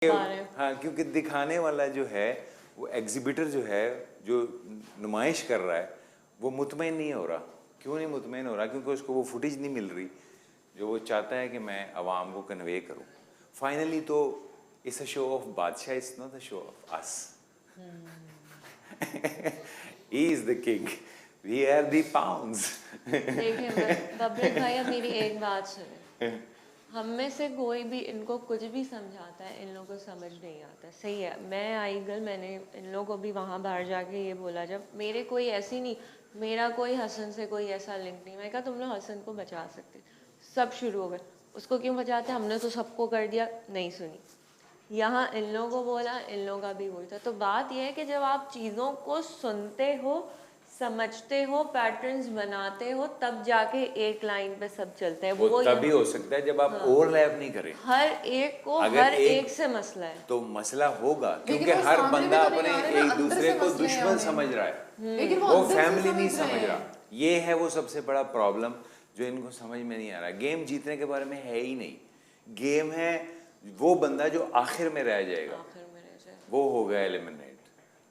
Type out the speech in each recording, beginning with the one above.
हाँ, क्योंकि दिखाने वाला जो है वो एग्जिबिटर जो है जो नुमाइश कर रहा है वो मुतमईन नहीं हो रहा। क्यों नहीं मुतमईन हो रहा? क्योंकि उसको वो फुटेज नहीं मिल रही जो वो चाहता है कि मैं आवाम को कन्वे करूँ। फाइनली तो इट्स अ शो ऑफ बादशाह, it's not a show of us. He is the king, we are the pounds. देखिए बबरिक भाई, अब मेरी एक बात सुने। हम में से कोई भी इनको कुछ भी समझाता है, इन लोगों को समझ नहीं आता। सही है, मैं आई गर्ल, मैंने इन लोगों को भी वहाँ बाहर जाके ये बोला, जब मेरे कोई ऐसी नहीं, मेरा कोई हसन से कोई ऐसा लिंक नहीं, मैं कहा तुम लोग हसन को बचा सकते। सब शुरू हो गए, उसको क्यों बचाते, हमने तो सबको कर दिया, नहीं सुनी। यहाँ इन लोगों को बोला, इन लोगों का भी वही था। तो बात यह है कि जब आप चीज़ों को सुनते हो, समझते हो, पैटर्न्स बनाते हो, तब जाके एक लाइन पे सब चलता है। वो तभी यहाँ हो सकता है जब आप हाँ, ओवरलैप नहीं करें। हर एक को अगर हर एक से मसला है तो मसला होगा, लेकिन क्योंकि वो हर सामने बंदा भी तो नहीं अपने आ रहे ना, एक अंदर दूसरे से को मसले हैं दुश्मन उन्हें। समझ रहा है। लेकिन वो अंदर से फैमिली नहीं समझ रहे समझ हैं। रहा। ये है वो सबसे बड़ा प्रॉब्लम जो इनको समझ में नहीं आ रहा। गेम जीतने के बारे में है ही नहीं। गेम है वो बंदा जो आखिर में रह जाएगा, आखिर में रह जाए। वो हो गया एलिमिनेट।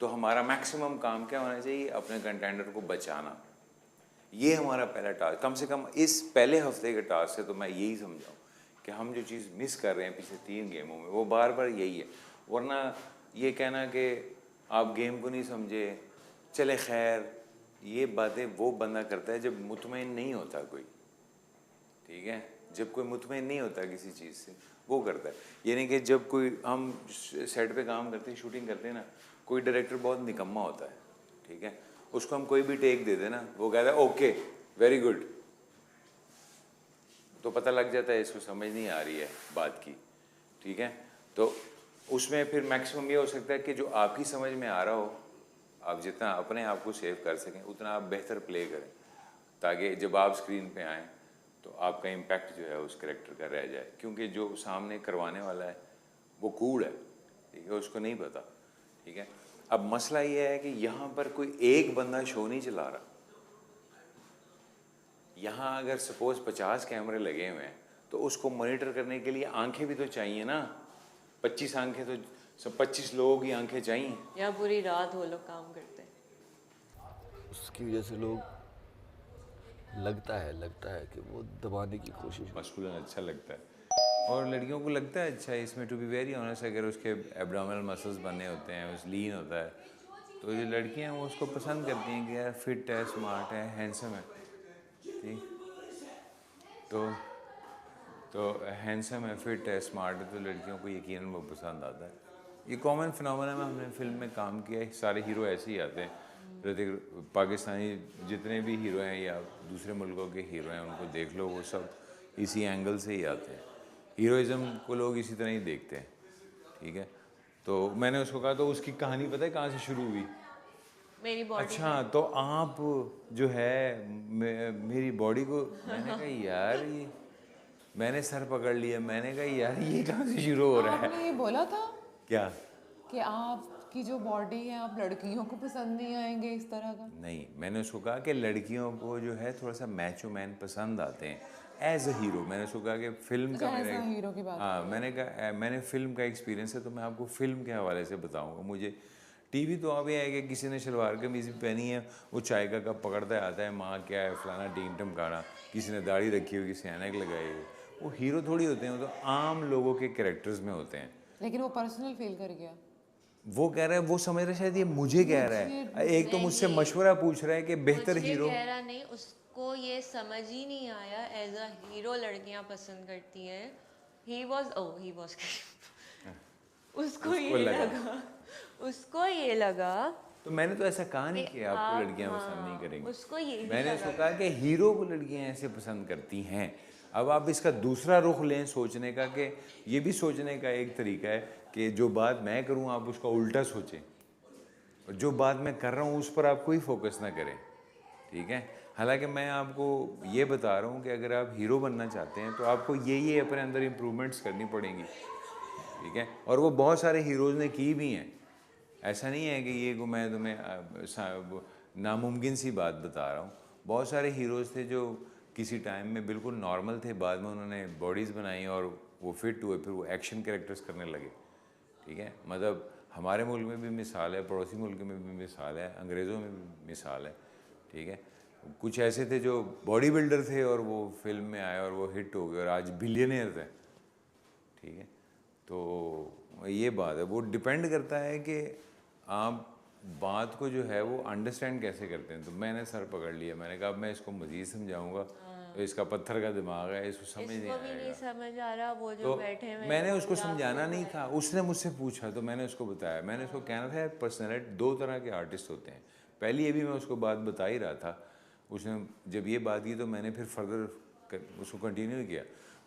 तो हमारा मैक्सिमम काम क्या होना चाहिए? अपने कंटेंडर को बचाना। ये हमारा पहला टास्क। कम से कम इस पहले हफ्ते के टास्क से तो मैं यही समझाऊँ कि हम जो चीज़ मिस कर रहे हैं पिछले 3 गेमों में, वो बार बार यही है। वरना ये कहना कि आप गेम को नहीं समझे, चले खैर, ये बातें वो बंदा करता है जब मुतमईन नहीं होता कोई। ठीक है, जब कोई मुतमईन नहीं होता किसी चीज़ से वो करता है। यानी कि जब कोई हम सेट पे काम करते हैं, शूटिंग करते हैं ना, कोई डायरेक्टर बहुत निकम्मा होता है। ठीक है, उसको हम कोई भी टेक दे देना, वो कहता है ओके वेरी गुड, तो पता लग जाता है इसको समझ नहीं आ रही है बात की। ठीक है, तो उसमें फिर मैक्सिमम ये हो सकता है कि जो आपकी समझ में आ रहा हो, आप जितना अपने आप को सेव कर सकें उतना आप बेहतर प्ले करें, ताकि जब आप स्क्रीन पे आएँ तो आपका इम्पैक्ट जो है उस कैरेक्टर का रह जाए। क्योंकि जो सामने करवाने वाला है वो कूल है, ठीक है, उसको नहीं पता। ठीक है, अब मसला ये है कि यहाँ पर कोई एक बंदा शो नहीं चला रहा। यहाँ अगर सपोज 50 कैमरे लगे हुए हैं तो उसको मॉनिटर करने के लिए आंखें भी तो चाहिए ना। 25 आंखें तो सब 25 लोगों की आंखें चाहिए। या पूरी रात वो लोग काम करते हैं। उसकी वजह से लोग लगता है कि वो दबाने की कोशिश। मस्कुलिन अच्छा लगता है और लड़कियों को लगता है अच्छा इसमें। टू बी वेरी ऑनेस्ट, अगर उसके एब्डोमिनल मसल्स बने होते हैं, उस लीन होता है, तो जो लड़कियां हैं वो उसको पसंद करती हैं कि यार फिट है, स्मार्ट है, हैंडसम है। ठीक, तो हैंडसम है, फिट है, स्मार्ट है, तो लड़कियों को यकीनन वो पसंद आता है। ये कॉमन फिनोमेना में हमने फिल्म में काम किया है। सारे हीरो ऐसे ही आते हैं। ऋतिक, पाकिस्तानी जितने भी हीरो हैं या दूसरे मुल्कों के हीरो हैं उनको देख लो, वो सब इसी एंगल से ही आते हैं। हीरोइज़म को लोग इसी तरह ही देखते हैं। ठीक है, तो मैंने उसको कहा तो उसकी कहानी पता है कहाँ से शुरू हुई? मेरी बॉडी अच्छा, तो आप जो है मेरी बॉडी को, मैंने कहा यार ये, मैंने सर पकड़ लिया। मैंने कहा यार ये कहाँ से शुरू हो रहा है? आपने ये बोला था क्या? कि आपकी जो बॉडी है आप लड़कियों को पसंद नहीं आएंगे इस तरह का? नहीं, मैंने उसको कहा कि लड़कियों को जो है थोड़ा सा मैचो मैन पसंद आते हैं एज अ हीरो। मैंने उसको कहा कि फिल्म का अच्छा, मेरा, ऐसा हीरो की बात हाँ, मैंने कहा मैंने फिल्म का एक्सपीरियंस है तो मैं आपको फिल्म के हवाले से बताऊंगा। मुझे टीवी तो अब ये है कि किसी ने शलवार कमीज भी पहनी है, वो चाय का कप पकड़ता आता है, माँ क्या है फलाना टीम टमकाना, किसी ने दाढ़ी रखी हुई, किसी ने ऐनक लगाई हुई। वो हीरो थोड़ी होते हैं, वो तो आम लोगों के कैरेक्टर्स में होते हैं। लेकिन वो पर्सनल फील कर गया। वो कह रहा है, वो समझ रहा है शायद ये मुझे कह रहा है। एक तो मुझसे नहीं, मशवरा पूछ रहा है कि बेहतर मुझे हीरो। कह रहा नहीं, उसको ये समझ ही नहीं आया एज अ हीरो लड़कियां पसंद करती हैं। ही वॉज उसको ये लगा तो मैंने तो ऐसा कहा नहीं कि कि आपको आप, लड़कियां पसंद नहीं हाँ, करेंगी। उसको यही मैंने उसको लगा। कहा कि हीरो को लड़कियां ऐसे पसंद करती हैं। अब आप इसका दूसरा रुख लें सोचने का, कि ये भी सोचने का एक तरीका है कि जो बात मैं करूं आप उसका उल्टा सोचें, और जो बात मैं कर रहा हूं उस पर आप कोई फोकस ना करें। ठीक है, हालांकि मैं आपको ये बता रहा हूं कि अगर आप हीरो बनना चाहते हैं तो आपको ये अपने अंदर इम्प्रूवमेंट्स करनी पड़ेंगी। ठीक है, और वो बहुत सारे हीरोज़ ने की भी हैं। ऐसा नहीं है कि ये को मैं तुम्हें नामुमकिन सी बात बता रहा हूँ। बहुत सारे हीरोज़ थे जो किसी टाइम में बिल्कुल नॉर्मल थे, बाद में उन्होंने बॉडीज़ बनाई और वो फिट हुए, फिर वो एक्शन कैरेक्टर्स करने लगे। ठीक है, मतलब हमारे मुल्क में भी मिसाल है, पड़ोसी मुल्क में भी मिसाल है, अंग्रेज़ों में भी मिसाल है, ठीक है। कुछ ऐसे थे जो बॉडी बिल्डर थे और वो फिल्म में आए और वो हिट हो गए और आज बिलियनियर थे, ठीक है। तो ये बात है, वो डिपेंड करता है कि आप बात को जो है वो अंडरस्टैंड कैसे करते हैं। तो मैंने सर पकड़ लिया, मैंने कहा अब मैं इसको मज़ीद समझाऊंगा, तो इसका पत्थर का दिमाग है, इसको समझ नहीं इसको भी नहीं आएगा। समझ आ रहा, वो जो तो बैठे हुए मैंने हैं, उसको वो समझाना नहीं जाके था, उसने मुझसे पूछा तो मैंने उसको बताया। मैंने उसको कहना था पर्सनैलिटी, दो तरह के आर्टिस्ट होते हैं। पहले ये भी मैं उसको बात बता ही रहा था, उसने जब ये बात की तो मैंने फिर फर्दर उसको कंटिन्यू किया।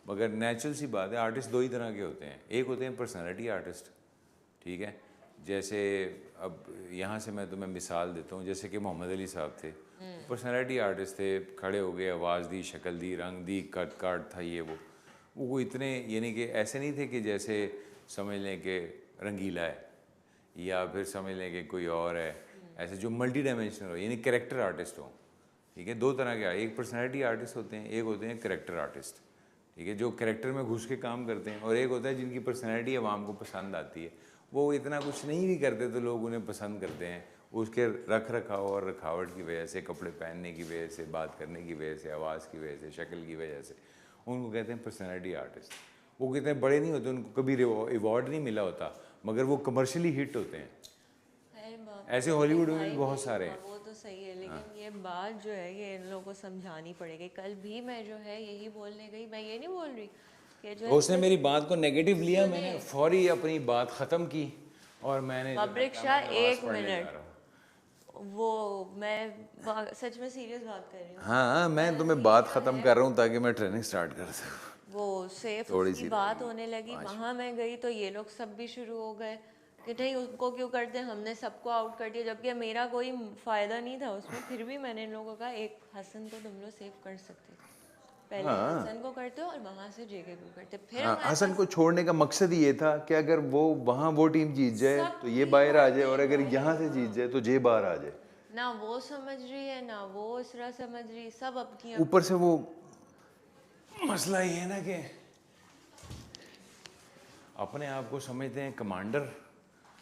मगर नेचुरल सी बात है, आर्टिस्ट दो ही तरह के होते हैं। एक होते हैं पर्सनैलिटी आर्टिस्ट, ठीक है, जैसे अब यहाँ से मैं तुम्हें मिसाल देता हूँ, जैसे कि मोहम्मद अली साहब थे, पर्सनैलिटी आर्टिस्ट थे, खड़े हो गए, आवाज़ दी, शक्ल दी, रंग दी, कट काट था, ये वो इतने, यानी कि ऐसे नहीं थे कि जैसे समझ लें कि रंगीला है या फिर समझ लें कि कोई और है, ऐसे जो मल्टी डायमेंशनल हो, यानी कैरेक्टर आर्टिस्ट हो, ठीक है। दो तरह के, एक पर्सनैलिटी आर्टिस्ट होते हैं, एक होते हैं कैरेक्टर आर्टिस्ट, ठीक है, जो कैरेक्टर में घुस के काम करते हैं, और एक होता है जिनकी पर्सनैलिटी आवाम को पसंद आती है, वो इतना कुछ नहीं भी करते तो लोग उन्हें पसंद करते हैं, उसके रख रखाव और रखावट की वजह से, कपड़े पहनने की वजह से, बात करने की वजह से, आवाज़ की वजह से, शक्ल की वजह से, उनको कहते हैं पर्सनैलिटी आर्टिस्ट। वो कितने बड़े नहीं होते, उनको कभी अवार्ड नहीं मिला होता, मगर वो कमर्शियली हिट होते हैं। अरे बाप ऐसे हॉलीवुड में भी बहुत सारे हैं। वो तो सही है, लेकिन ये बात जो है ये इन लोगों को समझानी पड़ेगी। कल भी मैं जो है यही बोलने गई, मैं ये नहीं बोल रही कि जो है उसने मेरी बात को नेगेटिव लिया, मैंने फौरी अपनी बात ख़त्म की और मैंने पब्लिक शाह, एक मिनट, वो मैं सच में सीरियस बात कर रही हूँ। हाँ, मैं तुम्हें बात ख़त्म कर रहा हूँ ताकि मैं ट्रेनिंग स्टार्ट कर सकूँ। वो सेफ थोड़ी की सी बात होने लगी, वहाँ मैं गई तो ये लोग सब भी शुरू हो गए कि नहीं उसको क्यों करते हैं, हमने सबको आउट कर दिया, जबकि मेरा कोई फ़ायदा नहीं था उसमें। फिर भी मैंने इन लोगों का एक हसन को तुम लोग सेव कर सकते थे, पहले हसन को करते हो और वहाँ से जेके को करते, फिर हाँ, हसन को छोड़ने का मकसद ही ये था कि अगर वो वहाँ वो टीम जीत जाए तो ये बाहर आ जाए, और अगर यहाँ से जीत जाए तो ये बाहर आ जाए। ना वो समझ रही है ना वो इसरा समझ रही, सब अपनी ऊपर से वो मसला ये है ना कि अपने आप को समझते हैं कमांडर,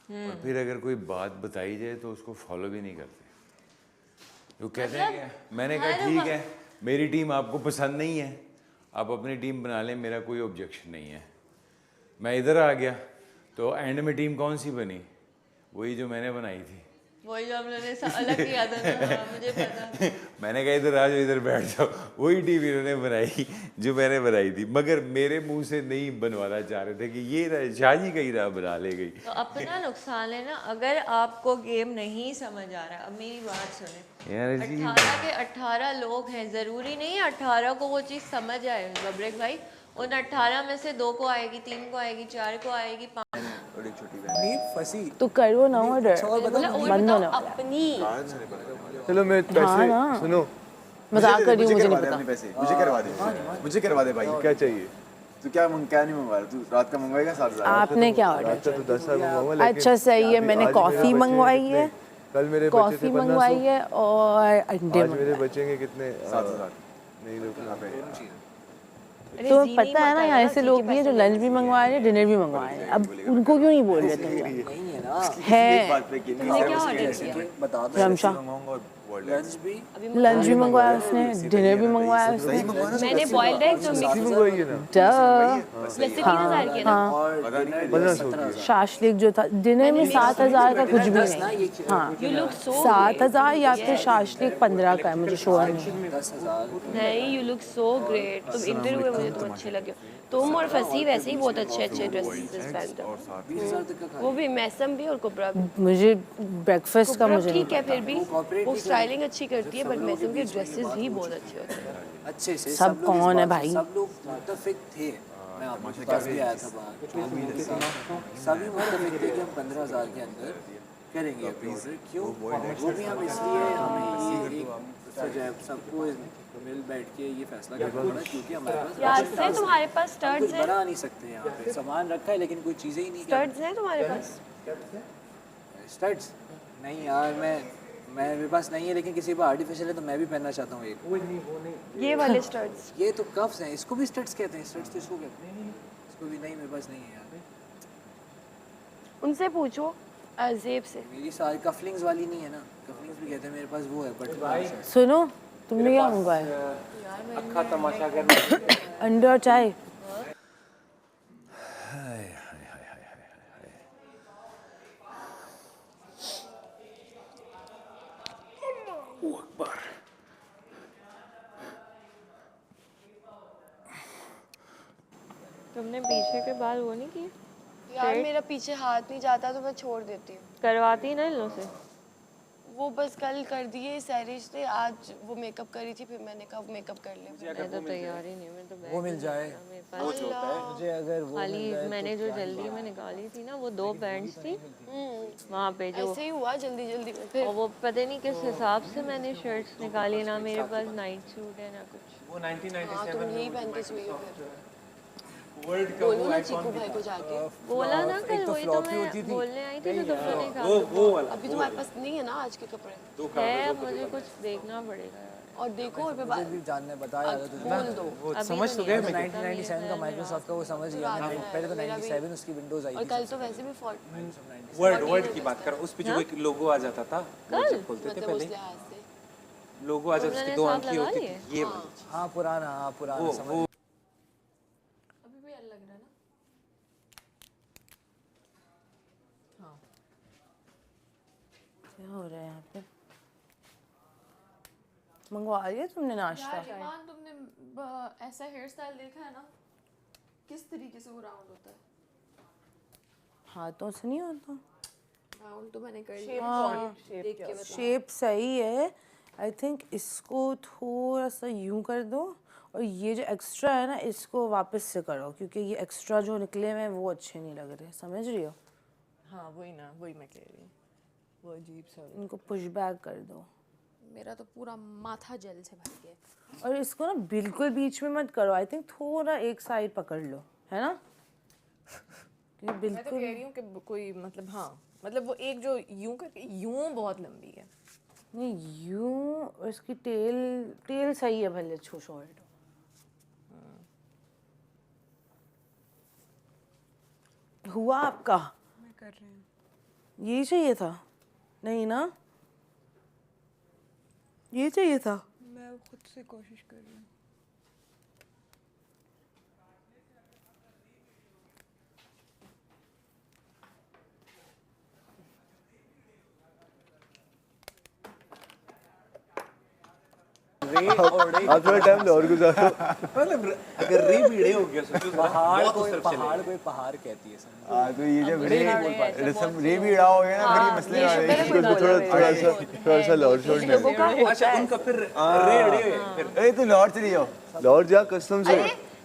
और फिर अगर कोई बात बताई जाए तो उसको फॉलो भी नहीं करते। वो कहते हैं कि मैंने कहा ठीक है, मेरी टीम आपको पसंद नहीं है, आप अपनी टीम बना लें, मेरा कोई ऑब्जेक्शन नहीं है। मैं इधर आ गया तो एंड में टीम कौन सी बनी? वही जो मैंने बनाई थी, वही जो हम लोगों ने अलग किया था ना, हाँ, मुझे पता। मैंने कहा इधर आ जाओ, इधर बैठ जाओ, वही टीम इन्होंने बनाई जो मैंने बनाई थी, मगर मेरे मुंह से नहीं बनवाना चाह रहे थे कि ये शाहजी कहीं रहा बना ले गई। तो अपना नुकसान है ना, अगर आपको गेम नहीं समझ आ रहा। अब मेरी बात सुने, यार 18 के 18 लोग हैं, ज़रूरी नहीं है 18 को वो चीज़ समझ आए बबरेक भाई। उन 18 में से 2 को आएगी, 3 को आएगी, 4 को आएगी, 5 तो करो ना ऑर्डर बंद होना अपनी। चलो मैं पैसे सुनो, मजाक कर रही हूँ, मुझे नहीं पता। पैसे मुझे करवा दे भाई। क्या चाहिए? तू क्या नहीं मंगवा रहा? तू रात का मंगवाएगा 7,000? आपने क्या ऑर्डर? अच्छा तो 10,000 मंगवाऊंगा, लेकिन अच्छा सही है, मैंने आज कॉफ़ी मेरे बचे मंगवाई कितने? है, कल मेरे बचे कॉफ़ी थे मंगवाई 1500, है और अंडे आज मेरे मंगवाए। बचेंगे कितने? 7,000। नहीं रुकना। तो पता है ना यहाँ ऐसे लोग भी हैं जो लंच भी मंगवा रहे हैं, डिनर भी मंगवा रहे हैं। अब उनको क्यों नहीं बोल रहे तुम लोग? है बता दो। रमशा, मंगवाऊंगा और लंच भी मंगवाया उसने, डिनर भी मंगवाया उसने। मैंने बॉइल्ड एग जो मिक्स मंगवाइए ना, वैसे 3,000 के ना। 1500 की। शाशलिक जो था डिनर में 7,000 का कुछ भी नहीं। हाँ, यू लुक सो 7,000 या फिर शाशलिक 15 का है, मुझे श्योर नहीं। नहीं, यू लुक सो ग्रेट। तुम इंटरव्यू में मुझे तुम अच्छे लगे हो। तुम और फसी वैसे ही बहुत अच्छे अच्छे ड्रेसेस पहनते हो, वो भी मैसम भी और कुबरा भी। मुझे ब्रेकफास्ट का कुबरा मुझे ठीक है, फिर भी वो स्टाइलिंग अच्छी करती है, बट मैसम के ड्रेसेस ही बहुत अच्छे होते हैं। अच्छे से सब लोग इस कौन है बात से- भाई? सब लोग मुत्तफिक थे। मैं आपके पास भी आया था बाहर, सभी मुत्तफिक थे कि हम 15,000 के अंदर करेंगे ऑर्डर। क्यों? वो भी हम इसलिए हमें ये एक सबको मिल बैठ के ये फैसला करना पड़ा क्योंकि हमारे पास यार से तुम्हारे पास हम स्टड्स कुछ हैं? बना नहीं सकते। यहाँ पे सामान रखा है लेकिन कोई चीज़ें ही नहीं। स्टड्स हैं तुम्हारे पास? स्टड्स नहीं यार, मेरे पास नहीं है, लेकिन किसी पर आर्टिफिशियल है तो मैं भी पहनना चाहता हूँ एक। ये वाले स्टड्स। ये तो कफ्स हैं, इसको भी स्टड्स कहते हैं। स्टड्स तो इसको कहते हैं, इसको भी नहीं, मेरे पास नहीं है यार। उनसे पूछो अजेब से। मेरी सारी कफलिंग्स वाली नहीं है ना, कफलिंग्स भी कहते हैं मेरे पास वो है बट सुनो, तुमने क्या मंगवाया? अक्खा तमाशा करना। अंडे और चाय। तुमने पीछे के बाल वो नहीं किए? यार मेरा पीछे हाथ नहीं जाता तो मैं छोड़ देती हूँ। करवाती ना इन लोगों से। वो बस कल कर दिए सैरिश ने, आज वो मेकअप करी थी, फिर मैंने कहा मेकअप कर ले। मैं तो तैयार ही नहीं हूँ, मैं तो वो मिल जाए वो जो होता है मुझे, अगर वो खाली मैंने जो जल्दी में निकाली थी ना, वो 2 पैंट्स थी वहाँ पे जो, ऐसे ही हुआ जल्दी जल्दी में। फिर और वो पता नहीं किस हिसाब से मैंने शर्ट्स निकाली ना, मेरे पास नाइट सूट है ना कुछ। वो 1997 हाँ तुम यही पहन के सोई हो फिर। वर्ल्ड का बोलो ना चीकू भाई को जाके। बोला ना कल, वही तो मैं बोलने आई थी तो तुमने कहा वो वाला अभी तुम्हारे पास नहीं है ना आज के कपड़े, है, अब मुझे कुछ देखना पड़ेगा यार। और देखो और फिर भी जानने बताया था तुझे। बोल दो। वो समझ तो गए मैं 1997 का माइक्रोसॉफ्ट का वो समझ गया मैं, पहले तो 97 उसकी विंडोज आई और थी। कल तो वैसे भी वर्ड की बात कर, उस पे जो एक लोगो आ जाता था वो जब खोलते थे मतलब पहले उस लिहाज से लोगो आ जाता, उसकी 2 आंखें होती थी, ये वाली हाँ पुराना वो समझ। वो क्या हो रहा है यहाँ पे? मंगवा लिया तुमने नाश्ता? ईमान तुमने ऐसा हेयर स्टाइल देखा है ना, किस तरीके से वो राउंड होता है? हाथों से नहीं होता। राउंड तो मैंने कर लिया। देख के बता। शेप सही है। आई थिंक इसको थोड़ा सा यूं कर दो, और ये जो एक्स्ट्रा है ना इसको वापस से करो, क्योंकि ये एक्स्ट्रा जो निकले हुए हैं वो अच्छे नहीं लग रहे, समझ रही हो? हाँ वही ना, वही मैं कह रही हूँ, वो अजीब सा। इनको पुश बैक कर दो। मेरा तो पूरा माथा जेल से भर गया। और इसको ना बिल्कुल बीच में मत करो, आई थिंक थोड़ा एक साइड पकड़ लो, है ना? मैं तो बिल्कुल कह रही हूँ कि कोई मतलब, हाँ मतलब वो एक जो यूं करके यूं बहुत लंबी है। नहीं यूं, इसकी टेल सही है, भले शॉर्ट। हुआ आपका? मैं कर रही हूँ। यही चाहिए था? नहीं ना, ये चाहिए था। मैं खुद से कोशिश कर रही हूँ। आप थोड़ा टाइम लो और गुजारो। मतलब अगर रे भिड़े हो गया सोचो पहाड़ कोई पहाड़ कहती है समझ। हाँ तो ये जब रे भी इड़ा हो गया ना, फिर ये मसले आ रहे हैं। थोड़ा सा लॉर्ड शॉट में। अच्छा उनका फिर रे अड़े फिर ए तो लॉर्ड चली जाओ, लॉर्ड जा कसम से।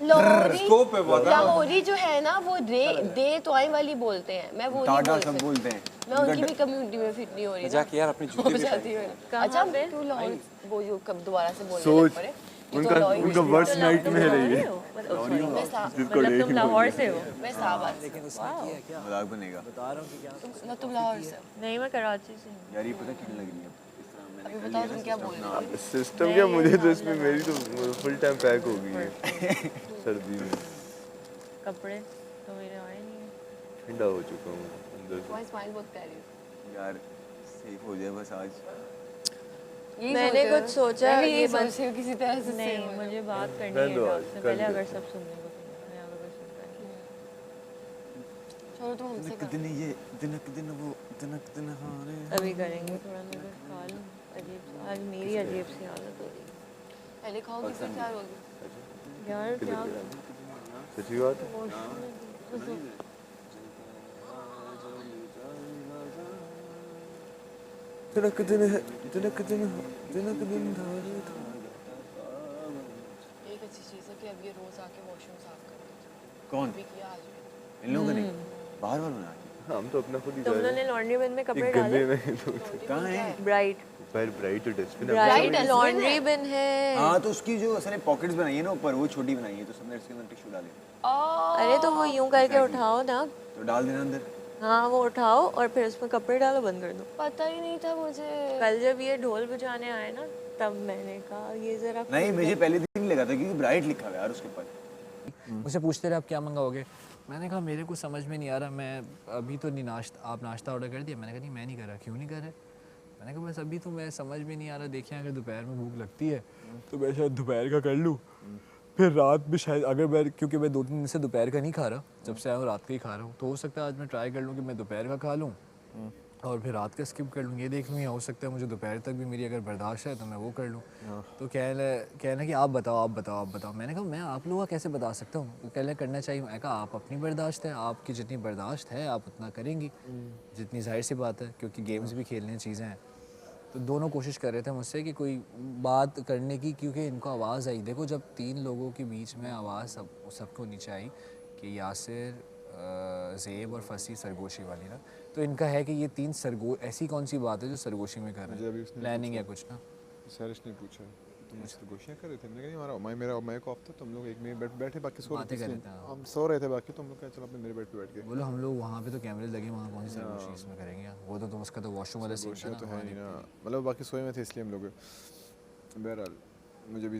स्कोप है बहुत। लाहौरी जो है ना वो दे तोय वाली बोलते हैं, मैं वो नहीं टाटा सब बोलते हैं। मैं उनकी भी कम्युनिटी में फिट नहीं हो रही ना। जाके यार अपनी जूती भी जाती हूँ। अच्छा तू लाहौर वो जो कब दोबारा से बोलने सोच, लग पड़े। उनका वर्स्ट नाइट में रही है। मतलब तुम लाहौर से हो? मैं साहबाद। लेकिन उसने किया क्या? मजाक बनेगा। बता रहा हूँ कि क्या तुम लाहौर से हो? नहीं, मैं कराची से हूँ। यार ये पता कितनी लग रही है अभी बताओ तुम क्या बोल रहे हो? सिस्टम क्या, मुझे तो इसमें मेरी तो फुल टाइम पैक हो गई है सर्दी में। कपड़े तो मेरे आए नहीं हैं। ठंडा हो चुका हूँ अंदर से। तुम्हारी स्माइल बहुत प्यारी है यार सेफ हो जाए बस आज। मैंने कुछ सोचा मैं भी यही ये सोच रही हूँ किसी तरह से नहीं, same हो। मुझे बात करनी कर है दो आज, आपसे कर पहले, दो। अगर सब सुनने को तैयार हैं, अगर कोई सुनता है। छोड़ो तुम हमसे करो। दिन ये दिन वो दिन हारे। अभी करेंगे, थोड़ा मैं बस खा लूँ। अजीब सा आज मेरी अजीब सी हालत हो रही है पहले खाओगी फिर तैयार होगी। यार। क्या सच्ची बात है। तिनक दिन धारे था। एक अच्छी चीज़ है कि अब ये रोज आके वॉशरूम साफ कर देते हैं। कौन? अभी किया आज भी। इन लोगों ने बाहर वालों ने हम तो अपना खुद ही तुम लोगों ने लॉन्ड्री बिन में कपड़े डाले? नहीं तो कहाँ है? ब्राइट पर ब्राइट तो डस्टबिन ब्राइट लॉन्ड्री बिन है। हाँ तो उसकी जो उसने पॉकेट्स बनाई है ना ऊपर, वो छोटी बनाई है, तो सबने इसके अंदर टिश्यू डाले। अरे तो वो यूं करके उठाओ ना। तो डाल देना अंदर। हाँ वो उठाओ और फिर उसमें कपड़े डालो, बंद कर दो। पता ही नहीं था मुझे। कल जब ये ढोल बजाने आए ना, तब मैंने कहा ये जरा नहीं मुझे पहले दिन लगा था क्योंकि ब्राइट लिखा हुआ है यार उसके ऊपर। मुझसे पूछते रहे आप क्या मंगाओगे, मैंने कहा मेरे को समझ में नहीं आ रहा, मैं अभी तो नहीं आप नाश्ता ऑर्डर कर दिया? मैंने कहा नहीं मैं नहीं कर रहा। क्यों नहीं कर रहे? मैंने कहा बस अभी तो मैं समझ में नहीं आ रहा, देखिए अगर दोपहर में भूख लगती है तो मैं शायद दोपहर का कर लूँ, फिर रात में शायद अगर मैं, क्योंकि मैं 2-3 दिन से दोपहर का नहीं खा रहा, जब से आया हूँ रात का ही खा रहा हूँ, तो हो सकता है आज मैं ट्राई कर लूँ कि मैं दोपहर का खा लूँ और फिर रात का स्किप कर लूँ। ये देख लूँ, या हो सकता है मुझे दोपहर तक भी मेरी अगर बर्दाश्त है तो मैं वो कर लूँ। तो कहना कि आप बताओ। मैंने कहा मैं आप लोगों का कैसे बता सकता हूँ? तो कहना करना चाहिए। मैंने कहा आप अपनी बर्दाश्त है, आपकी जितनी बर्दाश्त है आप उतना करेंगी, जितनी जाहिर सी बात है, क्योंकि गेम्स भी खेलने चीज़ें हैं। तो दोनों कोशिश कर रहे थे मुझसे कि कोई बात करने की, क्योंकि इनको आवाज़ आई। देखो जब 3 लोगों के बीच में आवाज़ सबको नीचे आई कि यासिर, ज़ेब और फसी सरगोशी वाली ना, तो इनका है कि ये 3 ऐसी कौन सी बात है जो सरगोशी में कर रहे हैं, प्लानिंग या कुछ ना। सरिश ने पूछा तुम सरगोशियाँ कर रहे थे? मैंने कहा नहीं मेरा को ऑफ था, तुम लोग एक में बैठे बाकी सो रहे थे, हम सो रहे थे बाकी, तुम लोग क्या चलो अपने मेरे बेड पे बैठ के। बोलो हम लोग वहाँ पे तो कैमरे लगे, वहाँ कौन सी सरगोशी इसमें करेंगे? वो तो उसका तो वॉशरूम वाला सीन था ना, तो है नहीं ना, मतलब बाकी सोए में थे इसलिए हम लोग। बहरहाल मुझे भी